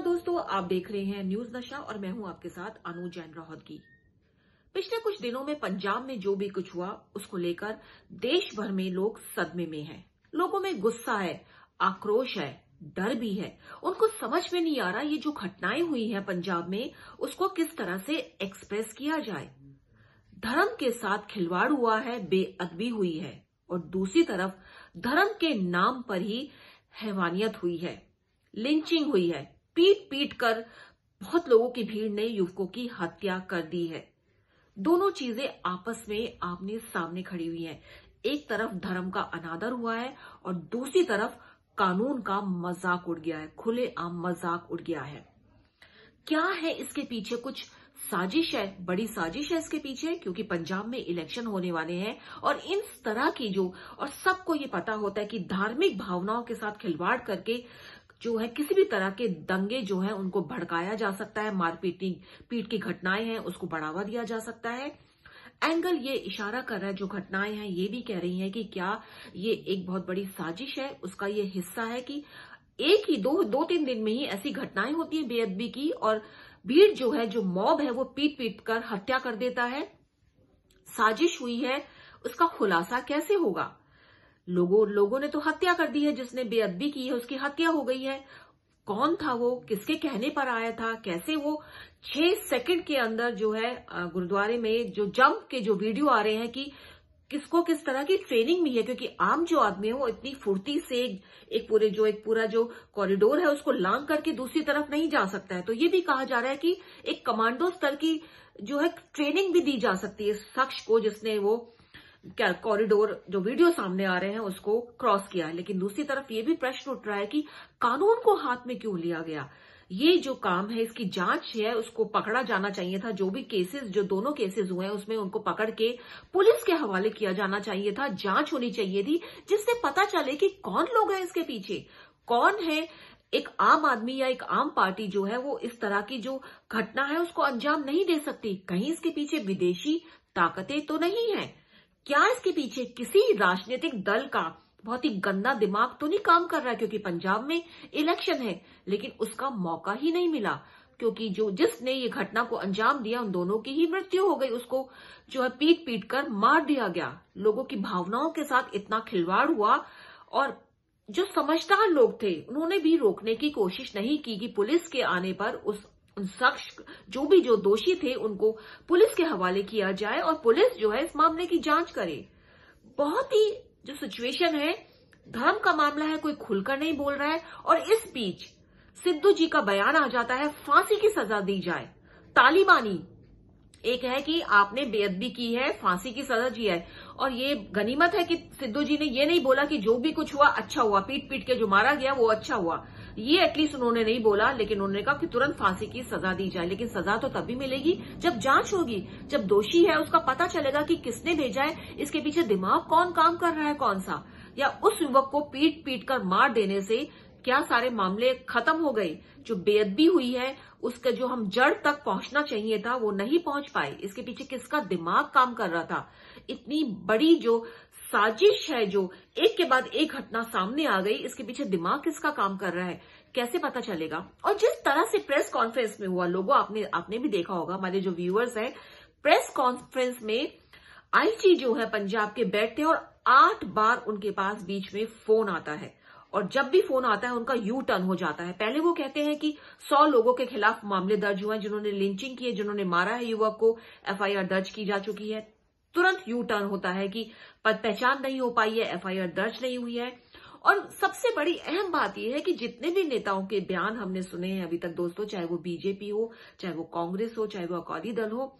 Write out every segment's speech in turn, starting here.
दोस्तों, आप देख रहे हैं न्यूज नशा और मैं हूं आपके साथ अनु जैन राहत। पिछले कुछ दिनों में पंजाब में जो भी कुछ हुआ उसको लेकर देश भर में लोग सदमे में हैं। लोगों में गुस्सा है, आक्रोश है, डर भी है। उनको समझ में नहीं आ रहा ये जो घटनाएं हुई हैं पंजाब में उसको किस तरह से एक्सप्रेस किया जाए। धर्म के साथ खिलवाड़ हुआ है, बेअदबी हुई है और दूसरी तरफ धर्म के नाम पर ही हैवानियत हुई है, लिंचिंग हुई है। पीट पीट कर बहुत लोगों की भीड़ ने युवकों की हत्या कर दी है। दोनों चीजें आपस में आमने सामने खड़ी हुई हैं। एक तरफ धर्म का अनादर हुआ है और दूसरी तरफ कानून का मजाक उड़ गया है, खुलेआम मजाक उड़ गया है। क्या है इसके पीछे? कुछ साजिश है, बड़ी साजिश है इसके पीछे, क्योंकि पंजाब में इलेक्शन होने वाले हैं और इन तरह की और सबको ये पता होता है कि धार्मिक भावनाओं के साथ खिलवाड़ करके जो है किसी भी तरह के दंगे जो है उनको भड़काया जा सकता है। मारपीट पीट की घटनाएं हैं उसको बढ़ावा दिया जा सकता है। एंगल ये इशारा कर रहा है, जो घटनाएं हैं ये भी कह रही हैं कि क्या ये एक बहुत बड़ी साजिश है, उसका ये हिस्सा है कि एक ही दो तीन दिन में ही ऐसी घटनाएं होती हैं बेअदबी की और भीड़ जो है, जो मॉब है वो पीट पीट कर हत्या कर देता है। साजिश हुई है, उसका खुलासा कैसे होगा? लोगों ने तो हत्या कर दी है, जिसने बेअदबी की है उसकी हत्या हो गई है। कौन था वो, किसके कहने पर आया था, कैसे वो 6 सेकंड के अंदर जो है गुरुद्वारे में जो जंप के जो वीडियो आ रहे हैं कि किसको किस तरह की ट्रेनिंग भी है, क्योंकि आम जो आदमी है वो इतनी फुर्ती से एक पूरा जो कॉरिडोर है उसको लांग करके दूसरी तरफ नहीं जा सकता है। तो ये भी कहा जा रहा है कि एक कमांडो स्तर की जो है ट्रेनिंग भी दी जा सकती है शख्स को जिसने वो क्या कॉरिडोर जो वीडियो सामने आ रहे हैं उसको क्रॉस किया है। लेकिन दूसरी तरफ ये भी प्रश्न उठ रहा है कि कानून को हाथ में क्यों लिया गया? ये जो काम है इसकी जांच है, उसको पकड़ा जाना चाहिए था। जो भी केसेस, जो दोनों केसेस हुए हैं उसमें उनको पकड़ के पुलिस के हवाले किया जाना चाहिए था। जांच होनी चाहिए थी जिससे पता चले कि कौन लोग हैं इसके पीछे, कौन है। एक आम आदमी या एक आम पार्टी जो है वो इस तरह की जो घटना है उसको अंजाम नहीं दे सकती। कहीं इसके पीछे विदेशी ताकतें तो नहीं है? क्या इसके पीछे किसी राजनीतिक दल का बहुत ही गंदा दिमाग तो नहीं काम कर रहा है? क्योंकि पंजाब में इलेक्शन है लेकिन उसका मौका ही नहीं मिला, क्योंकि जिसने ये घटना को अंजाम दिया उन दोनों की ही मृत्यु हो गई। उसको जो है पीट पीट कर मार दिया गया। लोगों की भावनाओं के साथ इतना खिलवाड़ हुआ और जो समझदार लोग थे उन्होंने भी रोकने की कोशिश नहीं की कि पुलिस के आने पर उन शख्स जो दोषी थे उनको पुलिस के हवाले किया जाए और पुलिस जो है इस मामले की जांच करे। बहुत ही जो सिचुएशन है, धर्म का मामला है, कोई खुलकर नहीं बोल रहा है और इस बीच सिद्धू जी का बयान आ जाता है फांसी की सजा दी जाए। तालिबानी एक है कि आपने बेअदबी की है, फांसी की सजा दी है। और ये गनीमत है कि सिद्धू जी ने ये नहीं बोला कि जो भी कुछ हुआ अच्छा हुआ, पीट पीट के जो मारा गया वो अच्छा हुआ, ये एटलीस्ट उन्होंने नहीं बोला। लेकिन उन्होंने कहा कि तुरंत फांसी की सजा दी जाए। लेकिन सजा तो तभी मिलेगी जब जांच होगी, जब दोषी है उसका पता चलेगा कि किसने भेजा है, इसके पीछे दिमाग कौन काम कर रहा है, कौन सा, या उस युवक को पीट पीट कर मार देने से क्या सारे मामले खत्म हो गए? जो बेअदबी हुई है उसका जो हम जड़ तक पहुंचना चाहिए था वो नहीं पहुंच पाए। इसके पीछे किसका दिमाग काम कर रहा था? इतनी बड़ी जो साजिश है, जो एक के बाद एक घटना सामने आ गई, इसके पीछे दिमाग किसका काम कर रहा है कैसे पता चलेगा? और जिस तरह से प्रेस कॉन्फ्रेंस में हुआ, लोगों आपने भी देखा होगा, हमारे जो व्यूअर्स हैं, प्रेस कॉन्फ्रेंस में आईजी जो है पंजाब के बैठते हैं और 8 बार उनके पास बीच में फोन आता है और जब भी फोन आता है उनका यू टर्न हो जाता है। पहले वो कहते हैं कि 100 लोगों के खिलाफ मामले दर्ज हुए हैं, जिन्होंने लिंचिंग की है, जिन्होंने मारा है युवक को, एफआईआर दर्ज की जा चुकी है। तुरंत यू टर्न होता है कि पहचान नहीं हो पाई है, एफआईआर दर्ज नहीं हुई है। और सबसे बड़ी अहम बात यह है कि जितने भी नेताओं के बयान हमने सुने हैं अभी तक दोस्तों, चाहे वो बीजेपी हो, चाहे वो कांग्रेस हो, चाहे वो अकाली दल हो,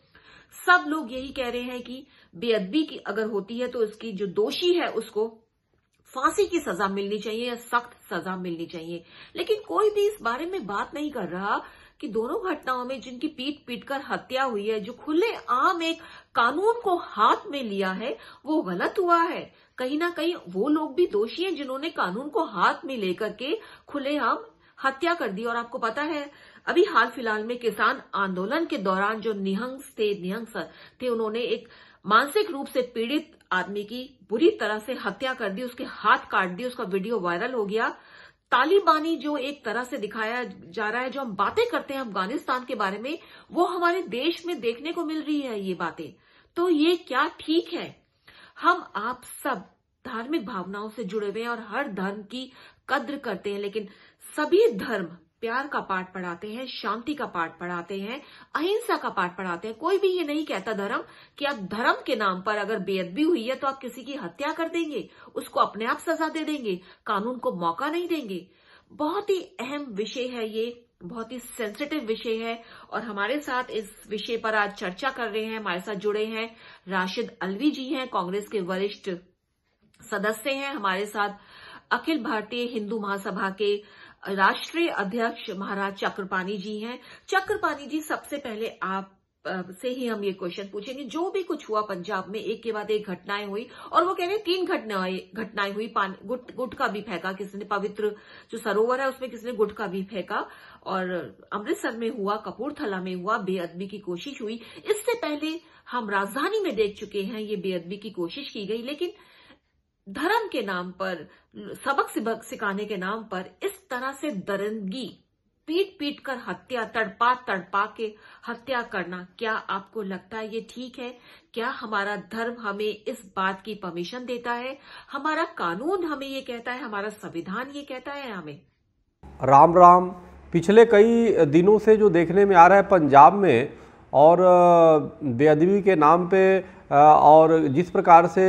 सब लोग यही कह रहे हैं कि बेअदबी की अगर होती है तो इसकी जो दोषी है उसको फांसी की सजा मिलनी चाहिए या सख्त सजा मिलनी चाहिए। लेकिन कोई भी इस बारे में बात नहीं कर रहा कि दोनों घटनाओं में जिनकी पीट पीट कर हत्या हुई है, जो खुले आम एक कानून को हाथ में लिया है, वो गलत हुआ है। कहीं ना कहीं वो लोग भी दोषी हैं जिन्होंने कानून को हाथ में लेकर के खुलेआम हत्या कर दी। और आपको पता है अभी हाल फिलहाल में किसान आंदोलन के दौरान जो निहंग थे उन्होंने एक मानसिक रूप से पीड़ित आदमी की बुरी तरह से हत्या कर दी, उसके हाथ काट दिए, उसका वीडियो वायरल हो गया। तालिबानी जो एक तरह से दिखाया जा रहा है, जो हम बातें करते हैं अफगानिस्तान के बारे में, वो हमारे देश में देखने को मिल रही है ये बातें। तो ये क्या ठीक है? हम आप सब धार्मिक भावनाओं से जुड़े हुए हैं और हर धर्म की कद्र करते हैं, लेकिन सभी धर्म प्यार का पाठ पढ़ाते हैं, शांति का पाठ पढ़ाते हैं, अहिंसा का पाठ पढ़ाते हैं। कोई भी ये नहीं कहता धर्म कि आप धर्म के नाम पर अगर बेअदबी हुई है तो आप किसी की हत्या कर देंगे, उसको अपने आप सजा दे देंगे, कानून को मौका नहीं देंगे। बहुत ही अहम विषय है ये, बहुत ही सेंसिटिव विषय है और हमारे साथ इस विषय पर आज चर्चा कर रहे हैं, हमारे साथ जुड़े हैं राशिद अलवी जी हैं, कांग्रेस के वरिष्ठ सदस्य हैं। हमारे साथ अखिल भारतीय हिंदू महासभा के राष्ट्रीय अध्यक्ष महाराज चक्रपाणी जी हैं। चक्रपाणी जी, सबसे पहले आप से ही हम ये क्वेश्चन पूछेंगे, जो भी कुछ हुआ पंजाब में, एक के बाद एक घटनाएं हुई और वो कह रहे हैं 3 घटनाएं हुई, गुटखा भी फेंका किसी ने, पवित्र जो सरोवर है उसमें किसी ने गुटखा भी फेंका, और अमृतसर में हुआ, कपूरथला में हुआ, बेअदबी की कोशिश हुई। इससे पहले हम राजधानी में देख चुके हैं ये बेअदबी की कोशिश की गई, लेकिन धर्म के नाम पर, सबक सिखाने के नाम पर इस तरह से दरिंदगी, पीट कर हत्या, तड़पा के हत्या करना, क्या आपको लगता है ये ठीक है? क्या हमारा धर्म हमें इस बात की परमिशन देता है? हमारा कानून हमें ये कहता है? हमारा संविधान ये कहता है हमें? राम राम। पिछले कई दिनों से जो देखने में आ रहा है पंजाब में, और बेअदबी के नाम पे और जिस प्रकार से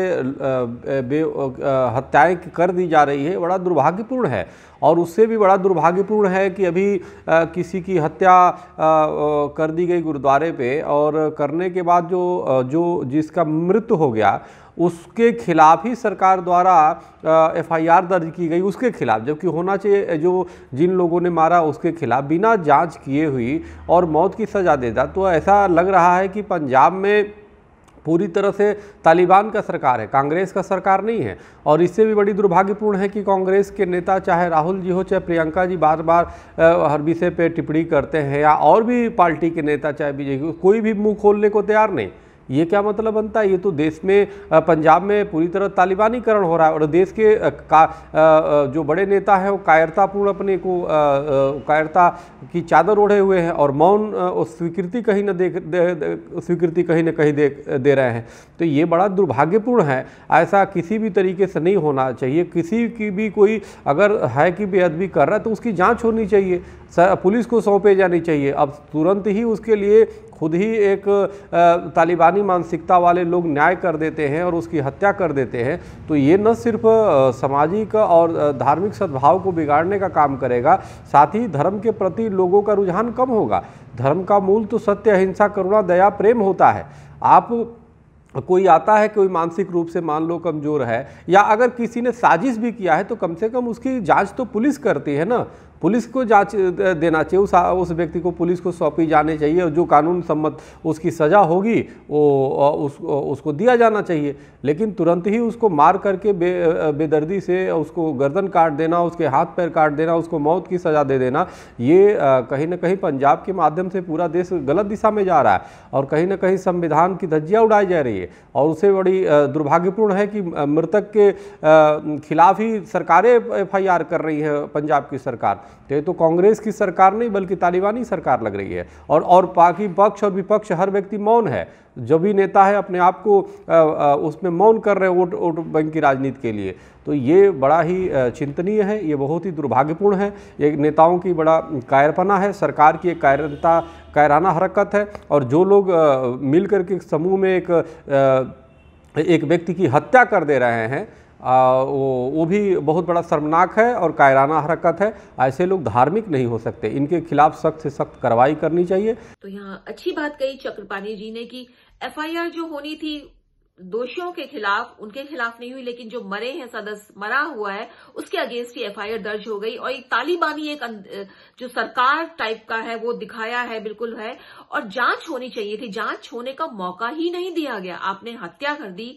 हत्याएं कर दी जा रही है, बड़ा दुर्भाग्यपूर्ण है। और उससे भी बड़ा दुर्भाग्यपूर्ण है कि अभी किसी की हत्या कर दी गई गुरुद्वारे पे, और करने के बाद जो जिसका मृत्यु हो गया उसके खिलाफ ही सरकार द्वारा एफआईआर दर्ज की गई उसके खिलाफ, जबकि होना चाहिए जो जिन लोगों ने मारा उसके खिलाफ बिना जांच किए हुई और मौत की सज़ा देता। तो ऐसा लग रहा है कि पंजाब में पूरी तरह से तालिबान का सरकार है, कांग्रेस का सरकार नहीं है। और इससे भी बड़ी दुर्भाग्यपूर्ण है कि कांग्रेस के नेता, चाहे राहुल जी हो चाहे प्रियंका जी, बार बार हर विषय पे टिप्पणी करते हैं, या और भी पार्टी के नेता, चाहे बीजेपी, कोई भी मुंह खोलने को तैयार नहीं। ये क्या मतलब बनता है? ये तो देश में, पंजाब में पूरी तरह तालिबानीकरण हो रहा है, और देश के जो बड़े नेता हैं वो कायरतापूर्ण अपने को कायरता की चादर ओढ़े हुए हैं और मौन स्वीकृति कहीं न कहीं दे रहे हैं। तो ये बड़ा दुर्भाग्यपूर्ण है। ऐसा किसी भी तरीके से नहीं होना चाहिए। किसी की भी कोई अगर है कि बेअदबी कर रहा है तो उसकी जाँच होनी चाहिए, पुलिस को सौंपे जानी चाहिए। अब तुरंत ही उसके लिए खुद ही एक तालिबानी मानसिकता वाले लोग न्याय कर देते हैं और उसकी हत्या कर देते हैं, तो ये न सिर्फ सामाजिक और धार्मिक सद्भाव को बिगाड़ने का काम करेगा, साथ ही धर्म के प्रति लोगों का रुझान कम होगा। धर्म का मूल तो सत्य, अहिंसा, करुणा, दया, प्रेम होता है। आप कोई आता है, कोई मानसिक रूप से मान लो कमज़ोर है, या अगर किसी ने साजिश भी किया है तो कम से कम उसकी जांच तो पुलिस करती है ना। पुलिस को जांच देना चाहिए, उस व्यक्ति को पुलिस को सौंपी जानी चाहिए, और जो कानून सम्मत उसकी सज़ा होगी वो उसको दिया जाना चाहिए। लेकिन तुरंत ही उसको मार करके बेदर्दी से उसको गर्दन काट देना, उसके हाथ पैर काट देना, उसको मौत की सज़ा दे देना, ये कहीं ना कहीं पंजाब के माध्यम से पूरा देश गलत दिशा में जा रहा है, और कहीं ना कहीं संविधान की धज्जियाँ उड़ाई जा रही है। और उससे बड़ी दुर्भाग्यपूर्ण है कि मृतक के खिलाफ ही सरकारें एफआईआर कर रही है पंजाब की सरकार। तो कांग्रेस की सरकार नहीं बल्कि तालिबानी सरकार लग रही है, और बाकी पक्ष और विपक्ष हर व्यक्ति मौन है। जो भी नेता है अपने आप को उसमें मौन कर रहे हैं वोट बैंक की राजनीति के लिए। तो ये बड़ा ही चिंतनीय है, ये बहुत ही दुर्भाग्यपूर्ण है। ये नेताओं की बड़ा कायरपना है, सरकार की एक कायराना हरकत है। और जो लोग मिल करके समूह में एक व्यक्ति की हत्या कर दे रहे हैं, वो भी बहुत बड़ा शर्मनाक है और कायराना हरकत है। ऐसे लोग धार्मिक नहीं हो सकते, इनके खिलाफ सख्त से सख्त कार्रवाई करनी चाहिए। तो यहाँ अच्छी बात कही चक्रपाणी जी ने कि एफआईआर जो होनी थी दोषियों के खिलाफ, उनके खिलाफ नहीं हुई, लेकिन जो मरे हैं, सदस्य मरा हुआ है, उसके अगेंस्ट ही एफआईआर दर्ज हो गई। और एक तालिबानी एक जो सरकार टाइप का है वो दिखाया है, बिल्कुल है। और जांच होनी चाहिए थी, जांच होने का मौका ही नहीं दिया गया। आपने हत्या कर दी,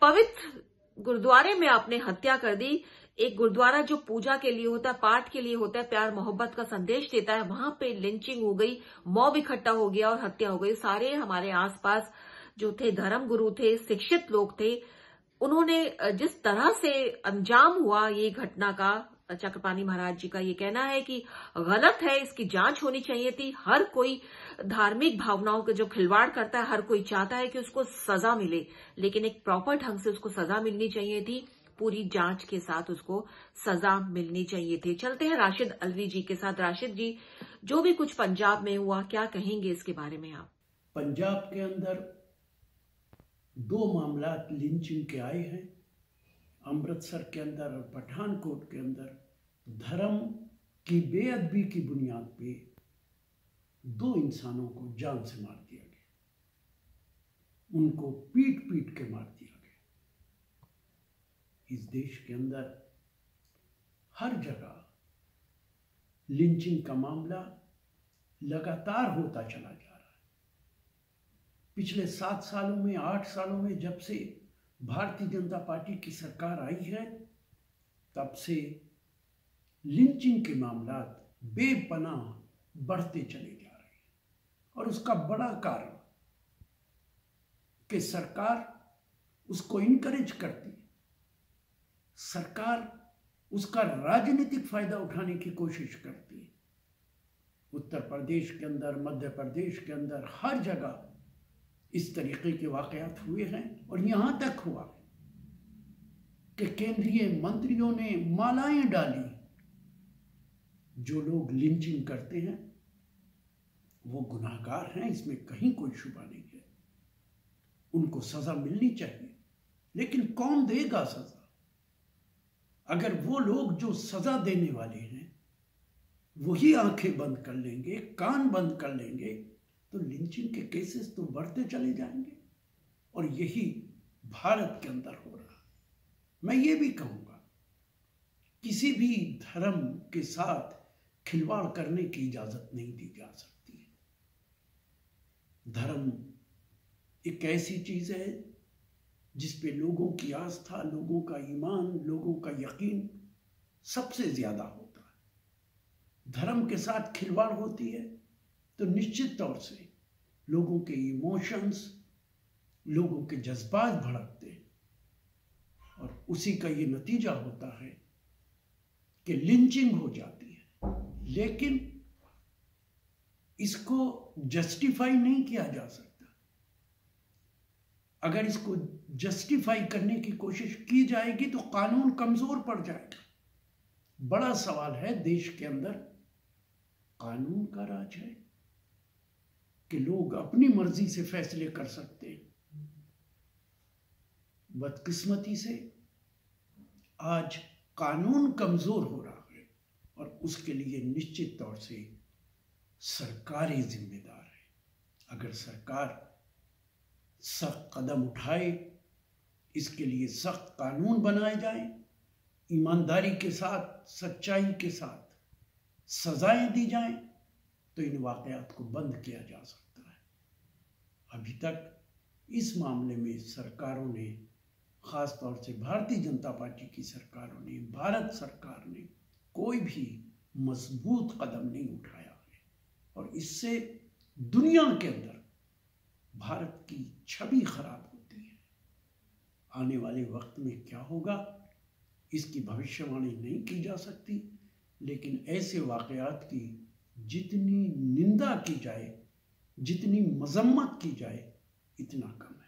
पवित्र गुरुद्वारे में आपने हत्या कर दी। एक गुरुद्वारा जो पूजा के लिए होता है, पाठ के लिए होता है, प्यार मोहब्बत का संदेश देता है, वहां पे लिंचिंग हो गई, मॉब इकट्ठा हो गया और हत्या हो गई। सारे हमारे आसपास जो थे, धर्म गुरु थे, शिक्षित लोग थे, उन्होंने जिस तरह से अंजाम हुआ ये घटना का, चक्रपाणी महाराज जी का ये कहना है कि गलत है, इसकी जांच होनी चाहिए थी। हर कोई धार्मिक भावनाओं के जो खिलवाड़ करता है, हर कोई चाहता है कि उसको सजा मिले, लेकिन एक प्रॉपर ढंग से उसको सजा मिलनी चाहिए थी, पूरी जांच के साथ उसको सजा मिलनी चाहिए थी। चलते हैं राशिद अलवी जी के साथ। राशिद जी, जो भी कुछ पंजाब में हुआ, क्या कहेंगे इसके बारे में आप? पंजाब के अंदर 2 मामला लिंचिंग के आए हैं, अमृतसर के अंदर और पठानकोट के अंदर। धर्म की बेअदबी की बुनियाद पे 2 इंसानों को जान से मार दिया गया, उनको पीट पीट के मार दिया गया। इस देश के अंदर हर जगह लिंचिंग का मामला लगातार होता चला जा रहा है। पिछले 7 सालों में, 8 सालों में, जब से भारतीय जनता पार्टी की सरकार आई है, तब से लिंचिंग के मामला बेपनाह बढ़ते चले जा रहे हैं। और उसका बड़ा कारण कि सरकार उसको इनकरेज करती है, सरकार उसका राजनीतिक फायदा उठाने की कोशिश करती है। उत्तर प्रदेश के अंदर, मध्य प्रदेश के अंदर हर जगह इस तरीके के वाकयात हुए हैं। और यहां तक हुआ कि केंद्रीय मंत्रियों ने मालाएं डाली। जो लोग लिंचिंग करते हैं वो गुनाहगार हैं, इसमें कहीं कोई शुबा नहीं है, उनको सजा मिलनी चाहिए। लेकिन कौन देगा सजा? अगर वो लोग जो सजा देने वाले हैं वही आंखें बंद कर लेंगे, कान बंद कर लेंगे, तो लिंचिंग के केसेस तो बढ़ते चले जाएंगे। और यही भारत के अंदर हो रहा है। मैं ये भी कहूंगा, किसी भी धर्म के साथ खिलवाड़ करने की इजाजत नहीं दी जा सकती है। धर्म एक ऐसी चीज है जिसपे लोगों की आस्था, लोगों का ईमान, लोगों का यकीन सबसे ज्यादा होता है। धर्म के साथ खिलवाड़ होती है तो निश्चित तौर से लोगों के इमोशंस, लोगों के जज्बात भड़कते हैं और उसी का ये नतीजा होता है कि लिंचिंग हो जाती है। लेकिन इसको जस्टिफाई नहीं किया जा सकता। अगर इसको जस्टिफाई करने की कोशिश की जाएगी तो कानून कमजोर पड़ जाएगा। बड़ा सवाल है, देश के अंदर कानून का राज है कि लोग अपनी मर्जी से फैसले कर सकते हैं। बदकिस्मती से आज कानून कमजोर हो रहा है और उसके लिए निश्चित तौर से सरकारें जिम्मेदार है। अगर सरकार सख्त कदम उठाए, इसके लिए सख्त कानून बनाए जाएं, ईमानदारी के साथ, सच्चाई के साथ सजाएं दी जाएं, तो इन वाकयात को बंद किया जा सकता है। अभी तक इस मामले में सरकारों ने, खास तौर से भारतीय जनता पार्टी की सरकारों ने, भारत सरकार ने कोई भी मजबूत कदम नहीं उठाया है और इससे दुनिया के अंदर भारत की छवि खराब होती है। आने वाले वक्त में क्या होगा इसकी भविष्यवाणी नहीं की जा सकती, लेकिन ऐसे वाकयात की जितनी निंदा की जाए, जितनी मजम्मत की जाए, इतना कम है।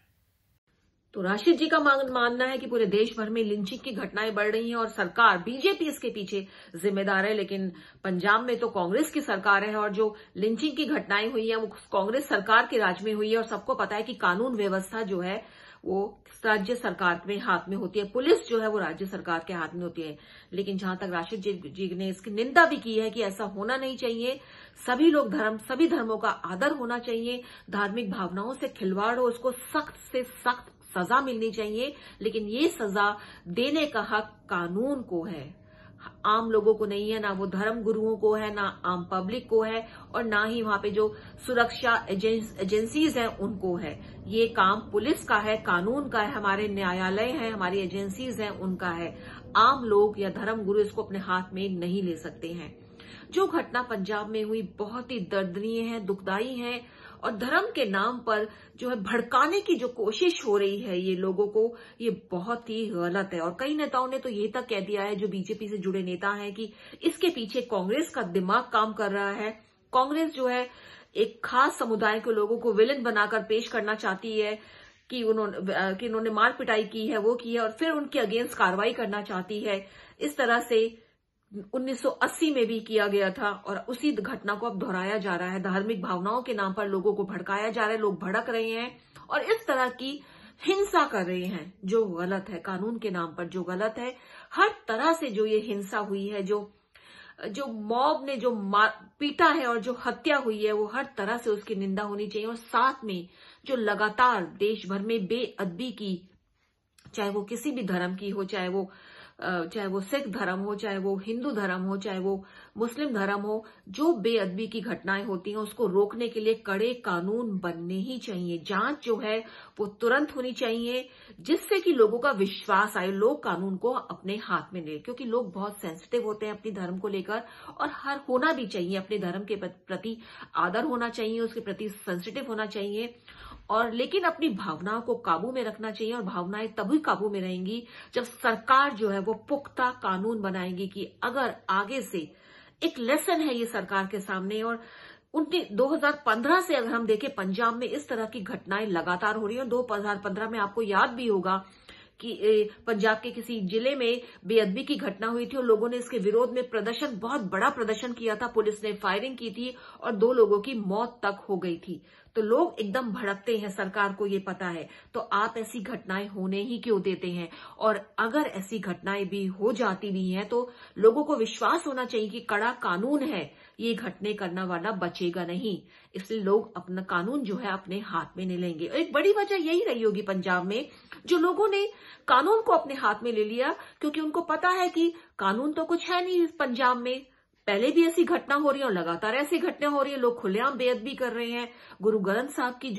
तो राशिद जी का मानना है कि पूरे देश भर में लिंचिंग की घटनाएं बढ़ रही हैं और सरकार, बीजेपी इसके पीछे जिम्मेदार है। लेकिन पंजाब में तो कांग्रेस की सरकार है और जो लिंचिंग की घटनाएं हुई हैं वो कांग्रेस सरकार के राज में हुई है। और सबको पता है कि कानून व्यवस्था जो है वो राज्य सरकार में हाथ में होती है, पुलिस जो है वो राज्य सरकार के हाथ में होती है। लेकिन जहां तक राशिद जी ने इसकी निंदा भी की है कि ऐसा होना नहीं चाहिए, सभी लोग सभी धर्मों का आदर होना चाहिए, धार्मिक भावनाओं से खिलवाड़ हो, उसको सख्त से सख्त सजा मिलनी चाहिए। लेकिन ये सजा देने का हक कानून को है, आम लोगों को नहीं है, ना वो धर्म गुरुओं को है, ना आम पब्लिक को है और ना ही वहां पे जो सुरक्षा एजेंसीज हैं उनको है। ये काम पुलिस का है, कानून का है, हमारे न्यायालय हैं, हमारी एजेंसीज हैं, उनका है। आम लोग या धर्म गुरु इसको अपने हाथ में नहीं ले सकते हैं। जो घटना पंजाब में हुई बहुत ही दर्दनीय है, दुखदायी है और धर्म के नाम पर जो है भड़काने की जो कोशिश हो रही है ये लोगों को, ये बहुत ही गलत है। और कई नेताओं ने तो ये तक कह दिया है, जो बीजेपी से जुड़े नेता हैं, कि इसके पीछे कांग्रेस का दिमाग काम कर रहा है। कांग्रेस जो है एक खास समुदाय के लोगों को विलेन बनाकर पेश करना चाहती है कि उन्होंने मार पिटाई की है, वो की है, और फिर उनके अगेंस्ट कार्रवाई करना चाहती है। इस तरह से 1980 में भी किया गया था और उसी घटना को अब दोहराया जा रहा है। धार्मिक भावनाओं के नाम पर लोगों को भड़काया जा रहा है, लोग भड़क रहे हैं और इस तरह की हिंसा कर रहे हैं जो गलत है। कानून के नाम पर जो गलत है, हर तरह से जो ये हिंसा हुई है, जो मॉब ने जो पीटा है और जो हत्या हुई है, वो हर तरह से उसकी निंदा होनी चाहिए। और साथ में जो लगातार देश भर में बेअदबी की, चाहे वो किसी भी धर्म की हो, चाहे वो सिख धर्म हो, चाहे वो हिंदू धर्म हो, चाहे वो मुस्लिम धर्म हो, जो बेअदबी की घटनाएं होती हैं उसको रोकने के लिए कड़े कानून बनने ही चाहिए। जांच जो है वो तुरंत होनी चाहिए, जिससे कि लोगों का विश्वास आए, लोग कानून को अपने हाथ में ले, क्योंकि लोग बहुत सेंसिटिव होते हैं अपने धर्म को लेकर। और हर होना भी चाहिए, अपने धर्म के प्रति आदर होना चाहिए, उसके प्रति सेंसिटिव होना चाहिए, और लेकिन अपनी भावनाओं को काबू में रखना चाहिए। और भावनाएं तभी काबू में रहेंगी जब सरकार जो है वो पुख्ता कानून बनाएगी कि अगर आगे से एक लेसन है ये सरकार के सामने। और 2015 से अगर हम देखें, पंजाब में इस तरह की घटनाएं लगातार हो रही है। 2015 में आपको याद भी होगा कि पंजाब के किसी जिले में बेअदबी की घटना हुई थी और लोगों ने इसके विरोध में बहुत बड़ा प्रदर्शन किया था। पुलिस ने फायरिंग की थी और 2 लोगों की मौत तक हो गई थी। तो लोग एकदम भड़कते हैं, सरकार को ये पता है। तो आप ऐसी घटनाएं होने ही क्यों देते हैं? और अगर ऐसी घटनाएं भी हो जाती भी हैं तो लोगों को विश्वास होना चाहिए कि कड़ा कानून है, ये घटने करने वाला बचेगा नहीं। इसलिए लोग अपना कानून जो है अपने हाथ में नहीं लेंगे। एक बड़ी वजह यही रही होगी पंजाब में, जो लोगों ने कानून को अपने हाथ में ले लिया, क्योंकि उनको पता है कि कानून तो कुछ है नहीं पंजाब में। पहले भी ऐसी घटना हो रही है और लगातार ऐसी घटना हो रही है, लोग खुलेआम बेअदबी कर रहे हैं। गुरु ग्रंथ साहब की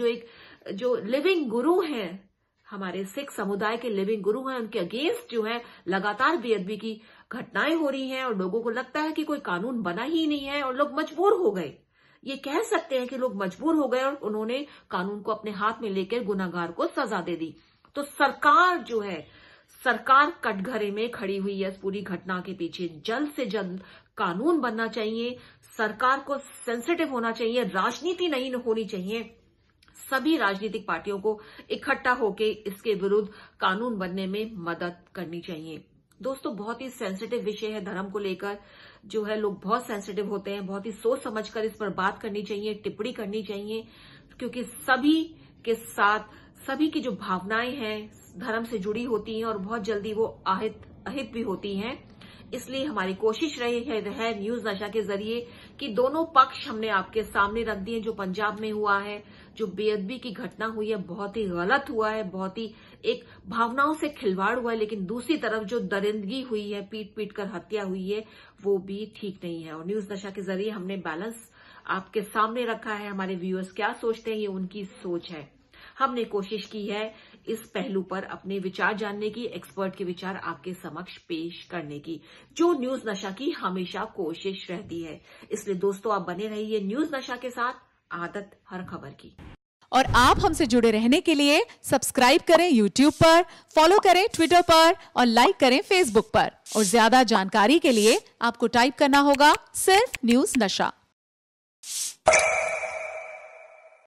जो लिविंग गुरु हैं, हमारे सिख समुदाय के लिविंग गुरु हैं, उनके अगेंस्ट जो है लगातार बेअदबी की घटनाएं हो रही हैं और लोगों को लगता है कि कोई कानून बना ही नहीं है और लोग मजबूर हो गए। ये कह सकते हैं कि लोग मजबूर हो गए और उन्होंने कानून को अपने हाथ में लेकर गुनाहगार को सजा दे दी। तो सरकार जो है, सरकार कटघरे में खड़ी हुई है इस पूरी घटना के पीछे। जल्द से जल्द कानून बनना चाहिए, सरकार को सेंसिटिव होना चाहिए, राजनीति नहीं होनी चाहिए। सभी राजनीतिक पार्टियों को इकट्ठा होकर इसके विरुद्ध कानून बनने में मदद करनी चाहिए। दोस्तों, बहुत ही सेंसिटिव विषय है धर्म को लेकर, जो है लोग बहुत सेंसिटिव होते हैं। बहुत ही सोच समझकर इस पर बात करनी चाहिए, टिप्पणी करनी चाहिए, क्योंकि सभी के साथ सभी की जो भावनाएं हैं धर्म से जुड़ी होती हैं और बहुत जल्दी वो अहित भी होती हैं। इसलिए हमारी कोशिश रही है न्यूज नशा के जरिए कि दोनों पक्ष हमने आपके सामने रख दिए। जो पंजाब में हुआ है, जो बेअदबी की घटना हुई है, बहुत ही गलत हुआ है, बहुत ही एक भावनाओं से खिलवाड़ हुआ है। लेकिन दूसरी तरफ जो दरिंदगी हुई है, पीट कर हत्या हुई है, वो भी ठीक नहीं है। और न्यूज नशा के जरिए हमने बैलेंस आपके सामने रखा है। हमारे व्यूअर्स क्या सोचते हैं, ये उनकी सोच है। हमने कोशिश की है इस पहलू पर अपने विचार जानने की, एक्सपर्ट के विचार आपके समक्ष पेश करने की, जो न्यूज नशा की हमेशा कोशिश रहती है। इसलिए दोस्तों, आप बने रहिए न्यूज नशा के साथ, आदत हर खबर की। और आप हमसे जुड़े रहने के लिए सब्सक्राइब करें YouTube पर, फॉलो करें Twitter पर और लाइक करें Facebook पर। और ज्यादा जानकारी के लिए आपको टाइप करना होगा सिर्फ न्यूज नशा।